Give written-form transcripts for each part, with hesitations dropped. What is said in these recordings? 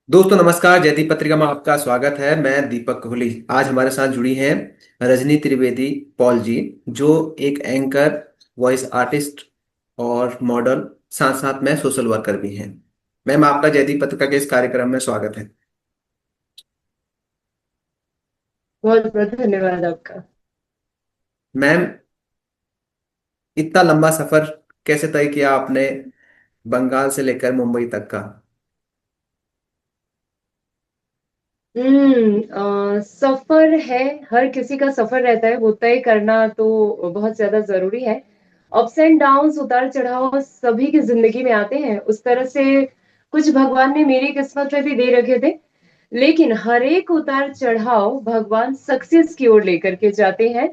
दोस्तों नमस्कार। जयदीप पत्रिका में आपका स्वागत है। मैं दीपक कोहली। आज हमारे साथ जुड़ी हैं रजनी त्रिवेदी पॉल जी, जो एक एंकर, वॉइस आर्टिस्ट और मॉडल, साथ साथ में सोशल वर्कर भी हैं। मैम, आपका जयदीप पत्रिका के इस कार्यक्रम में स्वागत है। बहुत बहुत धन्यवाद आपका। मैम, इतना लंबा सफर कैसे तय किया आपने, बंगाल से लेकर मुंबई तक का? सफर है। हर किसी का सफर रहता है, वो तय करना तो बहुत ज्यादा जरूरी है। अप्स एंड डाउन्स, उतार चढ़ाव सभी की जिंदगी में आते हैं। उस तरह से कुछ भगवान ने मेरी किस्मत में भी दे रखे थे। लेकिन हर एक उतार चढ़ाव भगवान सक्सेस की ओर लेकर के जाते हैं।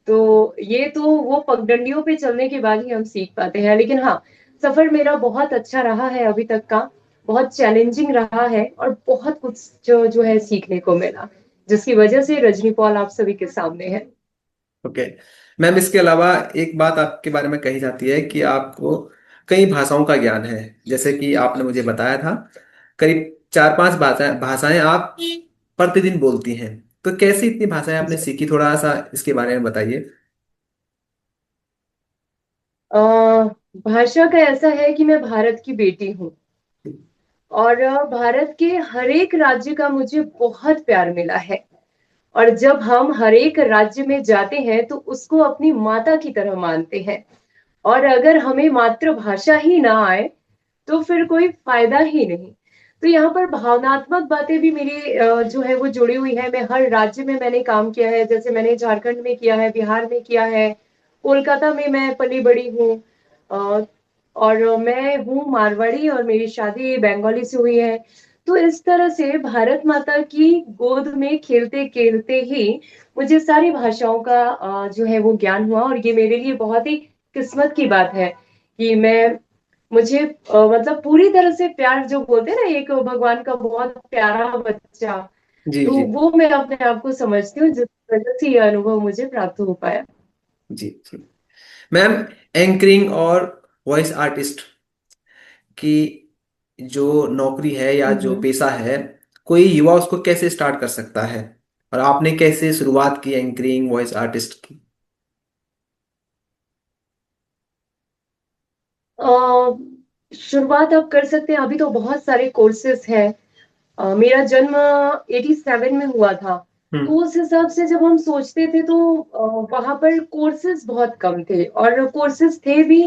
तो ये तो वो पगडंडियों पे चलने के बाद ही हम सीख पाते हैं। लेकिन हाँ, सफर मेरा बहुत अच्छा रहा है अभी तक का। बहुत चैलेंजिंग रहा है और बहुत कुछ जो है सीखने को मिला, जिसकी वजह से रजनी पॉल आप सभी के सामने है। ओके। मैम, इसके अलावा एक बात आपके बारे में कही जाती है कि आपको कई भाषाओं का ज्ञान है। जैसे कि आपने मुझे बताया था, करीब 4-5 भाषाएं भाषाएं आप प्रतिदिन बोलती हैं। तो कैसी इतनी भाषाएं आपने सीखी, थोड़ा सा इसके बारे में बताइए। अ, भाषा का ऐसा है कि मैं भारत की बेटी हूँ। और भारत के हर एक राज्य का मुझे बहुत प्यार मिला है। और जब हम हर एक राज्य में जाते हैं तो उसको अपनी माता की तरह मानते हैं। और अगर हमें मातृभाषा ही ना आए तो फिर कोई फायदा ही नहीं। तो यहाँ पर भावनात्मक बातें भी मेरी जो है वो जुड़ी हुई है। मैं हर राज्य में मैंने काम किया है। जैसे मैंने झारखंड में किया है, बिहार में किया है, कोलकाता में मैं पली बड़ी हूँ। अ, और मैं हूँ मारवाड़ी और मेरी शादी बंगाली से हुई है। तो इस तरह से भारत माता की गोद में खेलते खेलते ही मुझे सारी भाषाओं का जो है वो ज्ञान हुआ। और ये मेरे लिए बहुत ही किस्मत की बात है कि मैं मुझे मतलब पूरी तरह से प्यार जो बोलते हैं ना, एक भगवान का बहुत प्यारा बच्चा, जी तो जी। वो मैं अपने आप को समझती हूँ, जिस वजह से ये अनुभव मुझे प्राप्त हो पाया। जी जी। मैम, एंकरिंग और वॉइस आर्टिस्ट की जो नौकरी है या जो हम्म। पेशा है, कोई युवा उसको कैसे स्टार्ट कर सकता है, और आपने कैसे शुरुआत की एंकरिंग वॉइस आर्टिस्ट की? शुरुआत आप कर सकते हैं। अभी तो बहुत सारे कोर्सेस हैं। मेरा जन्म 87 में हुआ था। हम्म। तो उस हिसाब से जब हम सोचते थे तो वहां पर कोर्सेज बहुत कम थे, और कोर्सेज थे भी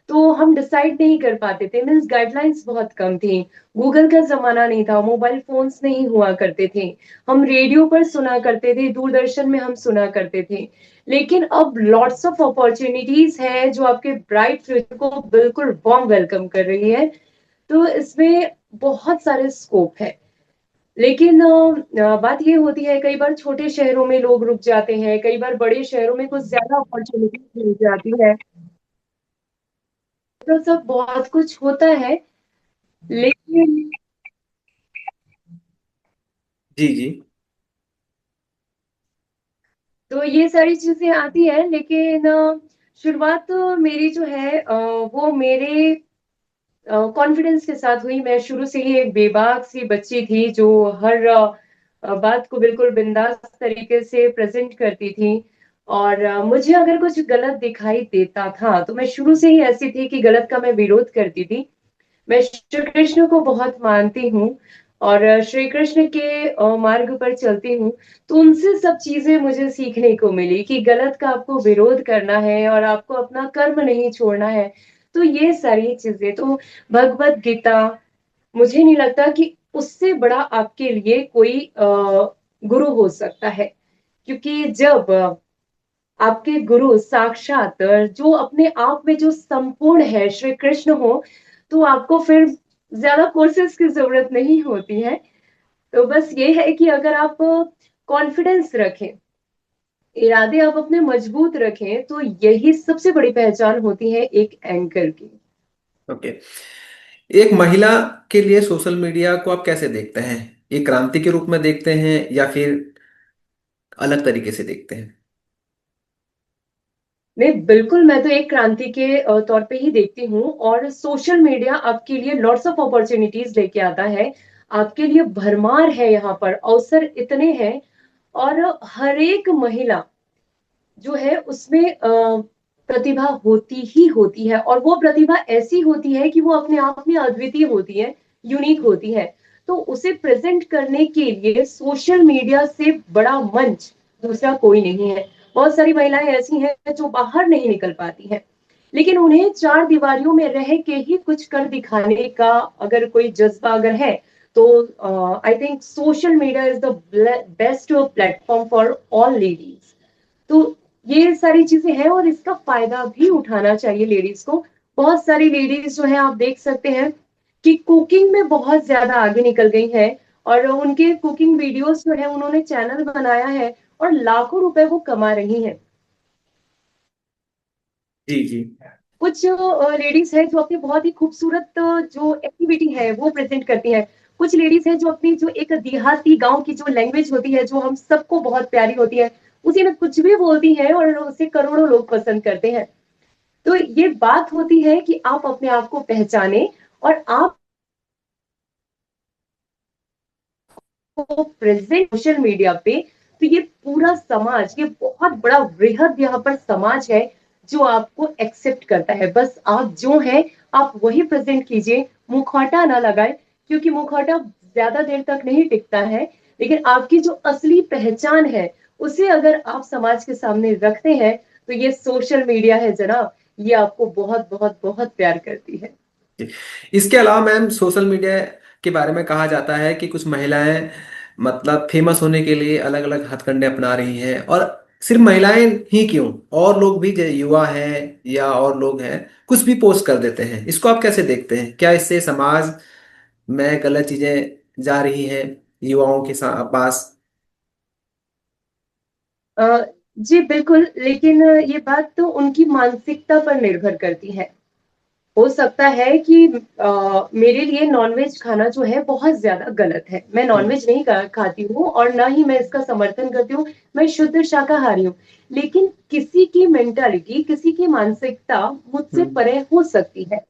तो हम डिसाइड नहीं कर पाते थे। मीन्स गाइडलाइंस बहुत कम थी। गूगल का जमाना नहीं था, मोबाइल फोन्स नहीं हुआ करते थे। हम रेडियो पर सुना करते थे, दूरदर्शन में हम सुना करते थे। लेकिन अब लॉट्स ऑफ अपॉर्चुनिटीज है जो आपके ब्राइट फ्यूचर को बिल्कुल वार्म वेलकम कर रही है। तो इसमें बहुत सारे स्कोप है। लेकिन बात ये होती है, कई बार छोटे शहरों में लोग रुक जाते हैं, कई बार बड़े शहरों में कुछ ज्यादा अपॉर्चुनिटी मिल जाती है। तो सब बहुत कुछ होता है। लेकिन जी जी। तो ये सारी चीजें आती है। लेकिन शुरुआत तो मेरी जो है वो मेरे कॉन्फिडेंस के साथ हुई। मैं शुरू से ही एक बेबाक सी बच्ची थी जो हर बात को बिल्कुल बिंदास तरीके से प्रेजेंट करती थी। और मुझे अगर कुछ गलत दिखाई देता था तो मैं शुरू से ही ऐसी थी कि गलत का मैं विरोध करती थी। मैं श्री कृष्ण को बहुत मानती हूँ और श्री कृष्ण के मार्ग पर चलती हूँ। तो उनसे सब चीजें मुझे सीखने को मिली कि गलत का आपको विरोध करना है और आपको अपना कर्म नहीं छोड़ना है। तो ये सारी चीजें तो भगवत गीता, मुझे नहीं लगता कि उससे बड़ा आपके लिए कोई गुरु हो सकता है। क्योंकि जब आपके गुरु साक्षात जो अपने आप में जो संपूर्ण है श्री कृष्ण हो, तो आपको फिर ज्यादा कोर्सेज की जरूरत नहीं होती है। तो बस ये है कि अगर आप कॉन्फिडेंस रखें, इरादे आप अपने मजबूत रखें, तो यही सबसे बड़ी पहचान होती है एक एंकर की। ओके। एक महिला के लिए सोशल मीडिया को आप कैसे देखते हैं? एक क्रांति के रूप में देखते हैं या फिर अलग तरीके से देखते हैं? नहीं, बिल्कुल, मैं तो एक क्रांति के तौर पे ही देखती हूँ। और सोशल मीडिया आपके लिए लॉट्स ऑफ अपॉर्चुनिटीज लेके आता है। आपके लिए भरमार है, यहाँ पर अवसर इतने हैं। और हर एक महिला जो है उसमें प्रतिभा होती ही होती है, और वो प्रतिभा ऐसी होती है कि वो अपने आप में अद्वितीय होती है, यूनिक होती है। तो उसे प्रेजेंट करने के लिए सोशल मीडिया से बड़ा मंच दूसरा कोई नहीं है। बहुत सारी महिलाएं ऐसी हैं जो बाहर नहीं निकल पाती हैं, लेकिन उन्हें चार दीवारियों में रह के ही कुछ कर दिखाने का अगर कोई जज्बा अगर है, तो I think social media is the best platform for all ladies. तो ये सारी चीजें हैं, और इसका फायदा भी उठाना चाहिए लेडीज को। बहुत सारी लेडीज जो है आप देख सकते हैं कि कुकिंग में बहुत ज्यादा आगे निकल गई है, और उनके कुकिंग वीडियोस जो है उन्होंने चैनल बनाया है, और लाखों रुपए वो कमा रही हैं। जी जी। कुछ लेडीज है जो अपनी बहुत ही खूबसूरत जो एक्टिविटी है वो प्रेजेंट करती है। कुछ लेडीज है जो अपनी जो एक देहाती गांव की जो लैंग्वेज होती है, जो हम सबको बहुत प्यारी होती है, उसी में कुछ भी बोलती है और उसे करोड़ों लोग पसंद करते हैं। तो ये बात होती है कि आप अपने आप को पहचाने, और आप प्रेजेंट सोशल मीडिया पे। तो ये पूरा समाज, ये बहुत बड़ा वृहद यहाँ पर समाज है जो आपको एक्सेप्ट करता है। बस आप जो है आप वही प्रेजेंट कीजिए, मुखौटा ना लगाए, क्योंकि मुखौटा ज्यादा देर तक नहीं टिकता है। लेकिन आपकी जो असली पहचान है उसे अगर आप समाज के सामने रखते हैं, तो ये सोशल मीडिया है जनाब, ये आपको बहुत बहुत बहुत प्यार करती है। इसके अलावा मैम, सोशल मीडिया के बारे में कहा जाता है कि कुछ महिलाएं मतलब फेमस होने के लिए अलग अलग हथकंडे अपना रही हैं, और सिर्फ महिलाएं ही क्यों, और लोग भी जो युवा हैं या और लोग हैं कुछ भी पोस्ट कर देते हैं। इसको आप कैसे देखते हैं? क्या इससे समाज में गलत चीजें जा रही हैं युवाओं के पास? अ, जी बिल्कुल, लेकिन ये बात तो उनकी मानसिकता पर निर्भर करती है। हो सकता है कि मेरे लिए नॉनवेज खाना जो है बहुत ज्यादा गलत है, मैं हम्म नॉनवेज नहीं खाती हूँ, और ना ही मैं इसका समर्थन करती हूँ। मैं शुद्ध शाकाहारी हूँ। लेकिन किसी की मेंटालिटी, किसी की मानसिकता मुझसे हम्म परे हो सकती है।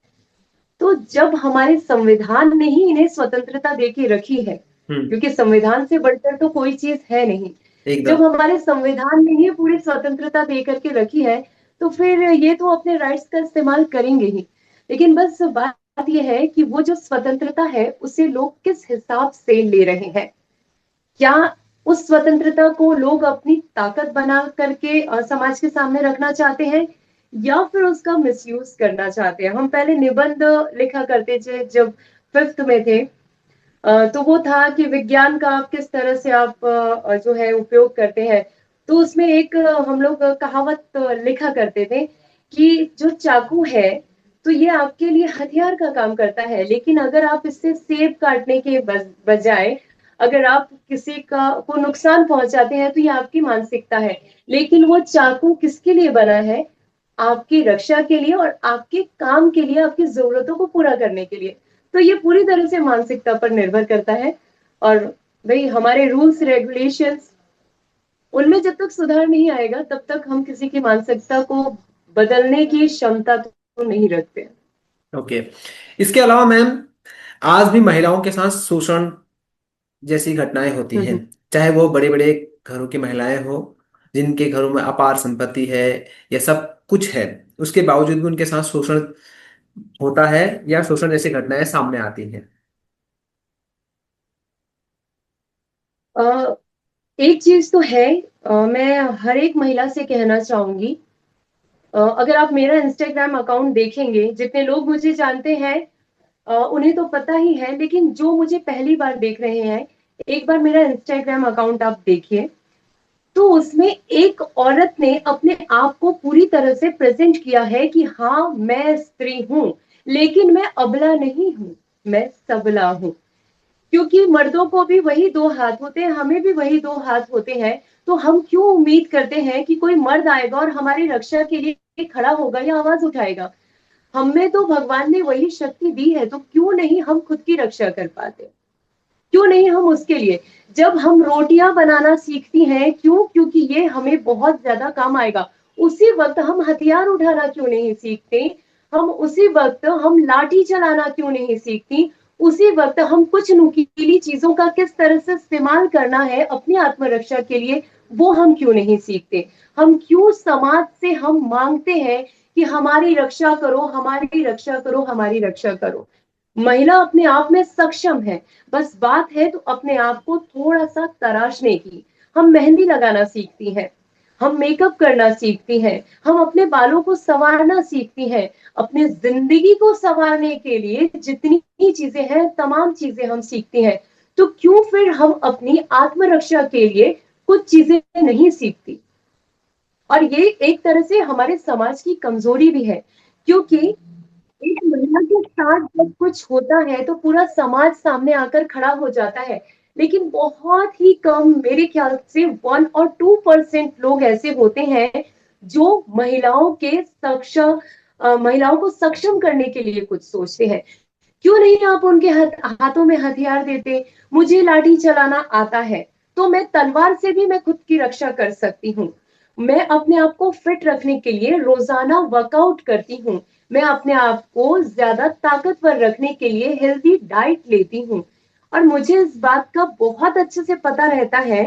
तो जब हमारे संविधान ने ही इन्हें स्वतंत्रता दे के रखी है, हम्म। क्योंकि संविधान से बढ़कर तो कोई चीज है नहीं, एकदम। जब हमारे संविधान ने ही पूरी स्वतंत्रता दे करके रखी है, तो फिर ये तो अपने राइट्स का इस्तेमाल करेंगे ही। लेकिन बस बात यह है कि वो जो स्वतंत्रता है उसे लोग किस हिसाब से ले रहे हैं। क्या उस स्वतंत्रता को लोग अपनी ताकत बना करके समाज के सामने रखना चाहते हैं, या फिर उसका मिसयूज करना चाहते हैं? हम पहले निबंध लिखा करते थे जब फिफ्थ में थे, तो वो था कि विज्ञान का आप किस तरह से आप जो है उपयोग करते हैं। तो उसमें एक हम लोग कहावत लिखा करते थे कि जो चाकू है, तो ये आपके लिए हथियार का काम करता है, लेकिन अगर आप इससे सेब काटने के बजाय अगर आप किसी का को नुकसान पहुंचाते हैं, तो ये आपकी मानसिकता है। लेकिन वो चाकू किसके लिए बना है? आपकी रक्षा के लिए, और आपके काम के लिए, आपकी जरूरतों को पूरा करने के लिए। तो ये पूरी तरह से मानसिकता पर निर्भर करता है। और भाई हमारे रूल्स रेगुलेशंस, उनमें जब तक सुधार नहीं आएगा तब तक हम किसी की मानसिकता को बदलने की क्षमता तो नहीं रखते। ओके। इसके अलावा मैम, आज भी महिलाओं के साथ शोषण जैसी घटनाएं होती हैं, हम्म। चाहे वो बड़े बड़े घरों की महिलाएं हो जिनके घरों में अपार संपत्ति है या सब कुछ है, उसके बावजूद भी उनके साथ शोषण होता है या शोषण जैसी घटनाएं सामने आती हैं। अ, एक चीज तो है, मैं हर एक महिला से कहना चाहूंगी, अगर आप मेरा इंस्टाग्राम अकाउंट देखेंगे, जितने लोग मुझे जानते हैं उन्हें तो पता ही है, लेकिन जो मुझे पहली बार देख रहे हैं, एक बार मेरा इंस्टाग्राम अकाउंट आप देखिए। तो उसमें एक औरत ने अपने आप को पूरी तरह से प्रेजेंट किया है कि हाँ मैं स्त्री हूं, लेकिन मैं अबला नहीं हूं, मैं सबला हूं। क्योंकि मर्दों को भी वही दो हाथ होते हैं, हमें भी वही दो हाथ होते हैं। तो हम क्यों उम्मीद करते हैं कि कोई मर्द आएगा और हमारी रक्षा के लिए खड़ा होगा या आवाज उठाएगा? हमें तो भगवान ने वही शक्ति दी है, तो क्यों नहीं हम खुद की रक्षा कर पाते? क्यों नहीं हम उसके लिए, जब हम रोटियां बनाना सीखती हैं, क्यों? क्योंकि ये हमें बहुत ज्यादा काम आएगा। उसी वक्त हम हथियार उठाना क्यों नहीं सीखते? हम उसी वक्त हम लाठी चलाना क्यों नहीं सीखती? उसी वक्त हम कुछ नुकीली चीजों का किस तरह से इस्तेमाल करना है अपनी आत्मरक्षा के लिए, वो हम क्यों नहीं सीखते? हम क्यों समाज से हम मांगते हैं कि हमारी रक्षा करो, हमारी रक्षा करो, हमारी रक्षा करो? महिला अपने आप में सक्षम है, बस बात है तो अपने आप को थोड़ा सा तराशने की। हम मेहंदी लगाना सीखती हैं, हम मेकअप करना सीखती हैं, हम अपने बालों को संवारना सीखती हैं। अपने जिंदगी को संवारने के लिए जितनी चीजें हैं, तमाम चीजें हम सीखती हैं। तो क्यों फिर हम अपनी आत्मरक्षा के लिए कुछ चीजें नहीं सीखती? और ये एक तरह से हमारे समाज की कमजोरी भी है, क्योंकि एक महिला के साथ जब कुछ होता है तो पूरा समाज सामने आकर खड़ा हो जाता है। लेकिन बहुत ही कम, मेरे ख्याल से 1 और 2% लोग ऐसे होते हैं जो महिलाओं को सक्षम करने के लिए कुछ सोचते हैं। क्यों नहीं आप उनके हाथों में हथियार देते? मुझे लाठी चलाना आता है, तो मैं तलवार से भी मैं खुद की रक्षा कर सकती हूँ। मैं अपने आप को फिट रखने के लिए रोजाना वर्कआउट करती हूँ। मैं अपने आप को ज्यादा ताकतवर रखने के लिए हेल्दी डाइट लेती हूँ। और मुझे इस बात का बहुत अच्छे से पता रहता है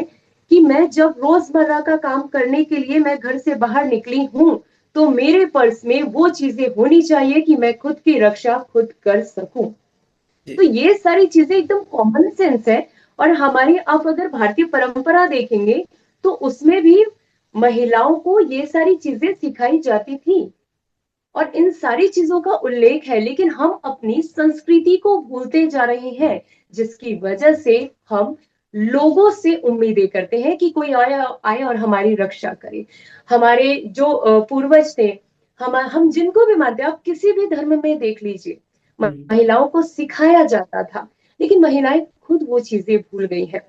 कि मैं जब रोजमर्रा का काम करने के लिए मैं घर से बाहर निकली हूँ, तो मेरे पर्स में वो चीजें होनी चाहिए कि मैं खुद की रक्षा खुद कर सकूं। तो जी। ये सारी चीजें एकदम कॉमन सेंस है। और हमारी, आप अगर भारतीय परंपरा देखेंगे, तो उसमें भी महिलाओं को ये सारी चीजें सिखाई जाती थी और इन सारी चीजों का उल्लेख है। लेकिन हम अपनी संस्कृति को भूलते जा रहे हैं, जिसकी वजह से हम लोगों से उम्मीदें करते हैं कि कोई आए आए और हमारी रक्षा करे। हमारे जो पूर्वज थे, हम जिनको भी मानते हैं, आप किसी भी धर्म में देख लीजिए, हम्म। महिलाओं को सिखाया जाता था। लेकिन महिलाएं खुद वो चीजें भूल गई हैं।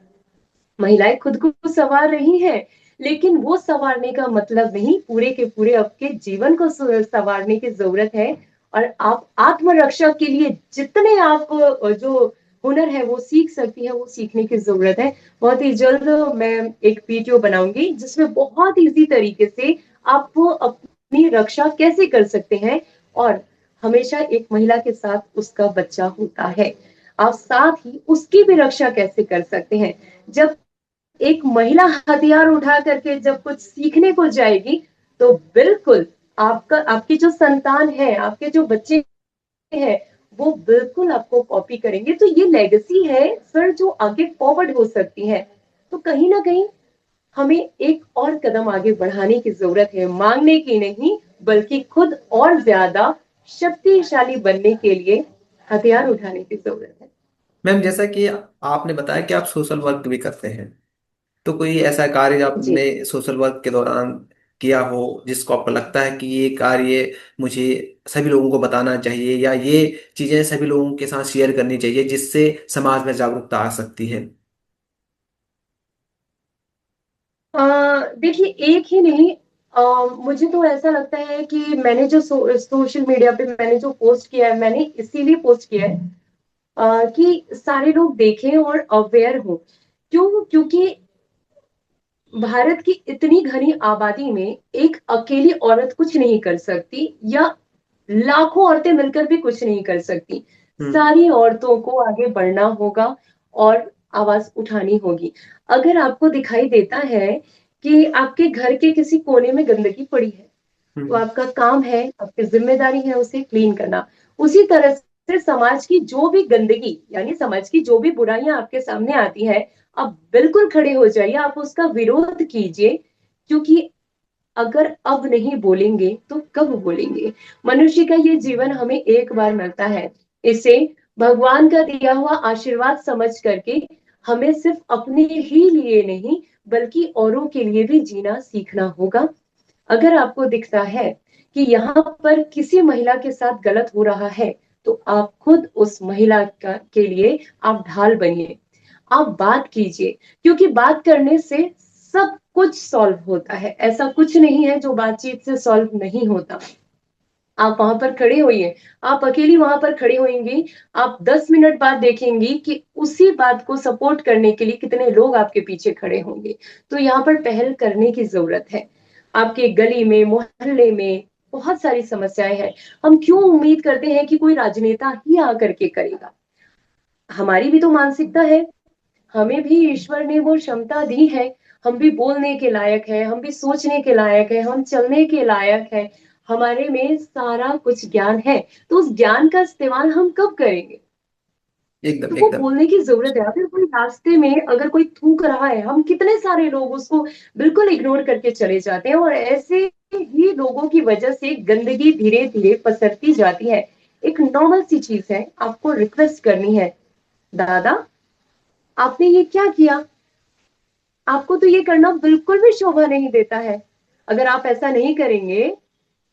महिलाएं खुद को संवार रही हैं, लेकिन वो संवारने का मतलब नहीं, पूरे के पूरे आपके जीवन को संवारने की जरूरत है। और आप आत्मरक्षा के लिए जितने आप जो हुनर है वो सीख सकती है, वो सीखने की जरूरत है। बहुत ही जल्द मैं एक वीडियो बनाऊंगी जिसमें बहुत इजी तरीके से आप अपनी रक्षा कैसे कर सकते हैं। और हमेशा एक महिला के साथ उसका बच्चा होता है, आप साथ ही उसकी भी रक्षा कैसे कर सकते हैं। जब एक महिला हथियार उठा करके जब कुछ सीखने को जाएगी, तो बिल्कुल आपकी जो संतान है, आपके जो बच्चे हैं, वो बिल्कुल आपको कॉपी करेंगे। तो ये लेगेसी है सर, जो आगे फॉरवर्ड हो सकती है। तो कहीं ना कहीं हमें एक और कदम आगे बढ़ाने की जरूरत है, मांगने की नहीं, बल्कि खुद और ज्यादा शक्तिशाली बनने के लिए हथियार उठाने की जरूरत है। मैम, जैसा कि आपने बताया कि आप सोशल वर्क भी करते हैं, तो कोई ऐसा कार्य जो जी। आपने सोशल वर्क के दौरान किया हो जिसको आपको लगता है कि ये कार्य मुझे सभी लोगों को बताना चाहिए, या ये चीजें सभी लोगों के साथ शेयर करनी चाहिए जिससे समाज में जागरूकता आ सकती है? देखिए, एक ही नहीं, मुझे तो ऐसा लगता है कि मैंने जो सोशल मीडिया पे मैंने जो पोस्ट किया है, मैंने इसीलिए पोस्ट किया है कि सारे लोग देखें और अवेयर हो। क्यों? क्योंकि भारत की इतनी घनी आबादी में एक अकेली औरत कुछ नहीं कर सकती, या लाखों औरतें मिलकर भी कुछ नहीं कर सकती। हम्म। सारी औरतों को आगे बढ़ना होगा और आवाज उठानी होगी। अगर आपको दिखाई देता है कि आपके घर के किसी कोने में गंदगी पड़ी है, तो हम्म। आपका काम है, आपकी जिम्मेदारी है उसे क्लीन करना। उसी तरह से समाज की जो भी गंदगी, यानी समाज की जो भी बुराइयां आपके सामने आती है, आप बिल्कुल खड़े हो जाइए, आप उसका विरोध कीजिए। क्योंकि अगर अब नहीं बोलेंगे तो कब बोलेंगे? मनुष्य का ये जीवन हमें एक बार मिलता है, इसे भगवान का दिया हुआ आशीर्वाद समझ करके हमें सिर्फ अपने ही लिए नहीं, बल्कि औरों के लिए भी जीना सीखना होगा। अगर आपको दिखता है कि यहाँ पर किसी महिला के साथ गलत हो रहा है, तो आप खुद उस महिला के लिए आप ढाल बनिए, आप बात कीजिए। क्योंकि बात करने से सब कुछ सॉल्व होता है, ऐसा कुछ नहीं है जो बातचीत से सॉल्व नहीं होता। आप वहां पर खड़े होइए, आप अकेली वहां पर खड़ी होंगी, आप 10 मिनट बाद देखेंगी कि उसी बात को सपोर्ट करने के लिए कितने लोग आपके पीछे खड़े होंगे। तो यहाँ पर पहल करने की जरूरत है। आपके गली में, मोहल्ले में बहुत सारी समस्याएं हैं। हम क्यों उम्मीद करते हैं कि कोई राजनेता ही आकर के करेगा? हमारी भी तो मानसिकता है, हमें भी ईश्वर ने वो क्षमता दी है। हम भी बोलने के लायक है, हम भी सोचने के लायक है, हम चलने के लायक है। हमारे में सारा कुछ ज्ञान है। तो उस ज्ञान का इस्तेमाल हम कब करेंगे? एकदम तो वो एकदम बोलने की जरूरत है। अगर कोई रास्ते में अगर कोई थूक रहा है, हम कितने सारे लोग उसको बिल्कुल इग्नोर करके चले जाते हैं, और ऐसे ही लोगों की वजह से गंदगी धीरे धीरे पसरती जाती है। एक नॉर्मल सी चीज है, आपको रिक्वेस्ट करनी है, दादा आपने ये क्या किया? आपको तो ये करना बिल्कुल भी शोभा नहीं देता है। अगर आप ऐसा नहीं करेंगे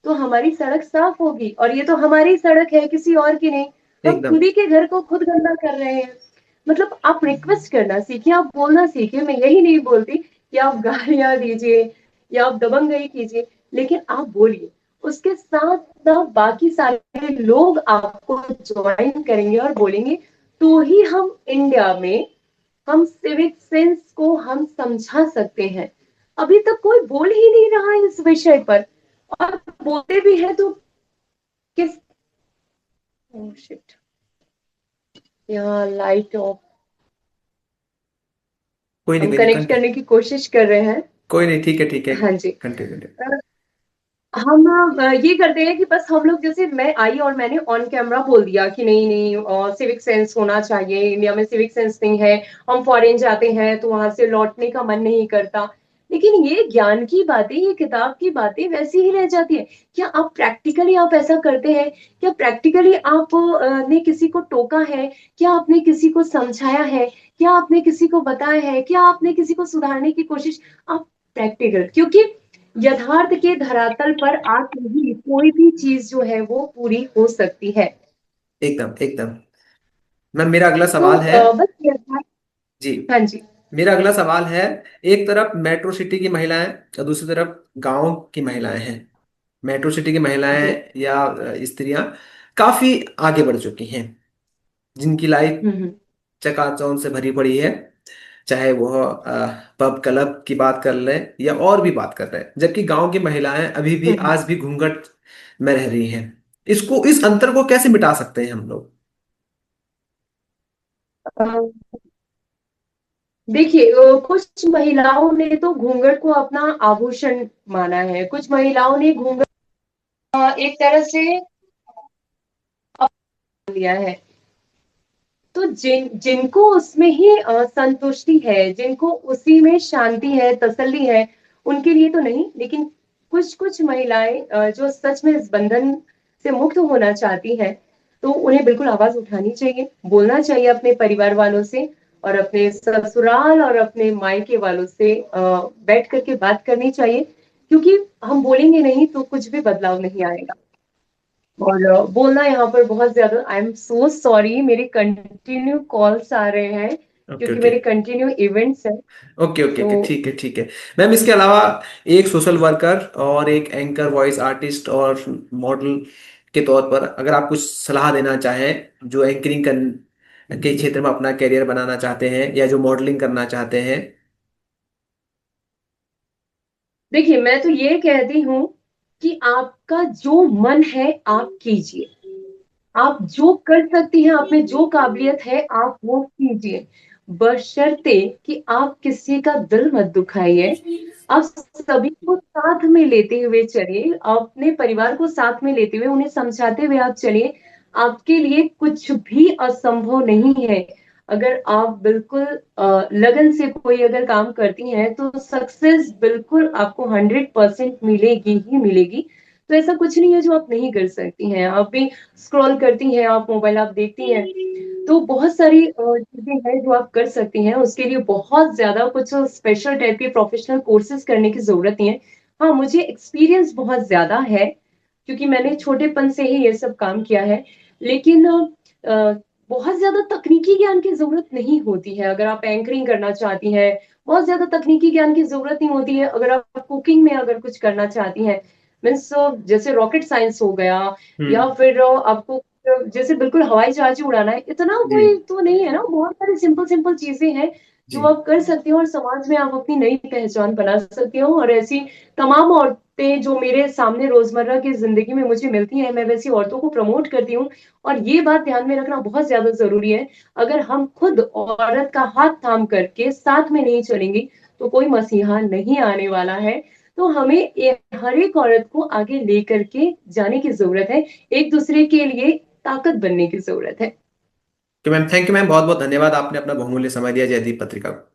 तो हमारी सड़क साफ होगी, और ये तो हमारी सड़क है, किसी और की नहीं। हम एकदम खुद ही के घर को खुद गंदा कर रहे हैं। मतलब आप रिक्वेस्ट करना सीखिए, आप बोलना सीखिए। मैं यही नहीं बोलती कि आप गालियां दीजिए या आप दबंगई कीजिए, लेकिन आप बोलिए। उसके साथ साथ बाकी सारे लोग आपको ज्वाइन करेंगे और बोलेंगे, तो ही हम इंडिया में हम सिविक सेंस को हम समझा सकते हैं। अभी तक कोई बोल ही नहीं रहा है इस विषय पर, और बोलते भी हैं तो किस, ओह शिट, यहाँ लाइट ऑफ। कोई नहीं हम कोई नहीं कनेक्ट कंटिन्यू। करने की कोशिश कर रहे हैं। कोई नहीं, ठीक है ठीक है। हाँ जी। कंटिन्यू। हम ये करते हैं कि बस हम लोग, जैसे मैं आई और मैंने ऑन कैमरा बोल दिया कि नहीं नहीं, सिविक सेंस होना चाहिए, इंडिया में सिविक सेंस नहीं है। हम फॉरेन जाते हैं तो वहां से लौटने का मन नहीं करता। लेकिन ये ज्ञान की बातें, ये किताब की बातें वैसी ही रह जाती है। क्या आप प्रैक्टिकली आप ऐसा करते हैं? क्या प्रैक्टिकली आप ने किसी को टोका है? क्या आपने किसी को समझाया है? क्या आपने किसी को बताया है? क्या आपने किसी को सुधारने की कोशिश? आप प्रैक्टिकल, क्योंकि यथार्थ के धरातल पर आके ही कोई भी चीज जो है वो पूरी हो सकती है। एकदम एकदम। मैम मेरा अगला तो सवाल है। बस यथार्थ। जी। हाँ जी। मेरा अगला सवाल है। एक तरफ मेट्रो सिटी की महिलाएं और दूसरी तरफ गांव की महिलाएं हैं। मेट्रो सिटी की जी। महिलाएं या स्त्रियां काफी आगे बढ़ चुकी हैं, जिनकी लाइफ हम्म। चकाचौंध से भरी पड़ी है। चाहे वो पब क्लब की बात कर लें या और भी बात कर रहे हैं, जबकि गांव की महिलाएं अभी भी हम्म। आज भी घूंघट में रह रही हैं। इसको, इस अंतर को कैसे मिटा सकते हैं हम लोग? अ, देखिए, कुछ महिलाओं ने तो घूंघट को अपना आभूषण माना है। कुछ महिलाओं ने घूंघट एक तरह से अपना लिया है। तो जिनको उसमें ही संतुष्टि है, जिनको उसी में शांति है, तसल्ली है, उनके लिए तो नहीं। लेकिन कुछ कुछ महिलाएं जो सच में इस बंधन से मुक्त होना चाहती हैं, तो उन्हें बिल्कुल आवाज उठानी चाहिए, बोलना चाहिए अपने परिवार वालों से, और अपने ससुराल और अपने मायके वालों से बैठ करके बात करनी चाहिए। क्योंकि हम बोलेंगे नहीं तो कुछ भी बदलाव नहीं आएगा। और बोलना यहाँ पर बहुत ज्यादा, आई एम सो सॉरी, मेरे कंटिन्यू कॉल्स आ रहे हैं ओके क्योंकि ओके मेरे कंटिन्यू इवेंट्स हैं। ओके ओके ओके, तो ठीक है ठीक है। मैम इसके अलावा एक सोशल वर्कर और एक एंकर, वॉइस आर्टिस्ट और मॉडल के तौर पर अगर आप कुछ सलाह देना चाहें, जो एंकरिंग के क्षेत्र में अपना करियर बनाना चाहते हैं या जो मॉडलिंग करना चाहते हैं। देखिए, मैं तो ये कहती हूँ कि आपका जो मन है आप कीजिए। आप जो कर सकती हैं, आप में जो काबिलियत है आप वो कीजिए, बशर्ते कि आप किसी का दिल मत दुखाइए। आप सभी को साथ में लेते हुए चलिए, अपने परिवार को साथ में लेते हुए उन्हें समझाते हुए आप चलिए। आपके लिए कुछ भी असंभव नहीं है। अगर आप बिल्कुल लगन से कोई अगर काम करती हैं तो सक्सेस बिल्कुल आपको 100% मिलेगी ही मिलेगी। तो ऐसा कुछ नहीं है जो आप नहीं कर सकती हैं। आप भी स्क्रॉल करती हैं, आप मोबाइल आप देखती हैं, तो बहुत सारी चीजें हैं जो आप कर सकती हैं। उसके लिए बहुत ज्यादा कुछ स्पेशल टाइप के प्रोफेशनल कोर्सेज करने की जरूरत नहीं है। हाँ, मुझे एक्सपीरियंस बहुत ज्यादा है क्योंकि मैंने छोटेपन से ही ये सब काम किया है। लेकिन बहुत ज्यादा तकनीकी ज्ञान की जरूरत नहीं होती है अगर आप एंकरिंग करना चाहती हैं। बहुत ज्यादा तकनीकी ज्ञान की जरूरत नहीं होती है अगर आप कुकिंग में अगर कुछ करना चाहती हैं। मीन्स जैसे रॉकेट साइंस हो गया, या हम्म। फिर आपको जैसे बिल्कुल हवाई जहाज ही उड़ाना है, इतना जी। कोई तो नहीं है ना। बहुत सारी सिंपल सिंपल चीजें हैं जो जी आप कर सकती हो और समाज में आप अपनी नई पहचान बना सकती हो। और ऐसी तमाम औरतें जो मेरे सामने रोजमर्रा की जिंदगी में मुझे मिलती हैं, मैं वैसी औरतों को प्रमोट करती हूँ। और ये बात ध्यान में रखना बहुत ज्यादा जरूरी है, अगर हम खुद औरत का हाथ थाम करके साथ में नहीं चलेंगे तो कोई मसीहा नहीं आने वाला है। तो हमें हर एक औरत को आगे लेकर के जाने की जरूरत है, एक दूसरे के लिए ताकत बनने की जरूरत है। तो मैम, थैंक यू मैम, बहुत बहुत धन्यवाद, आपने अपना बहुमूल्य समय दिया जयदीप पत्रिका को।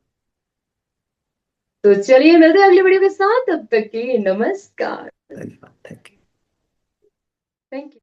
तो चलिए मिलते हैं अगली वीडियो के साथ, तब तक के लिए नमस्कार। धन्यवाद, थैंक यू। Thank you.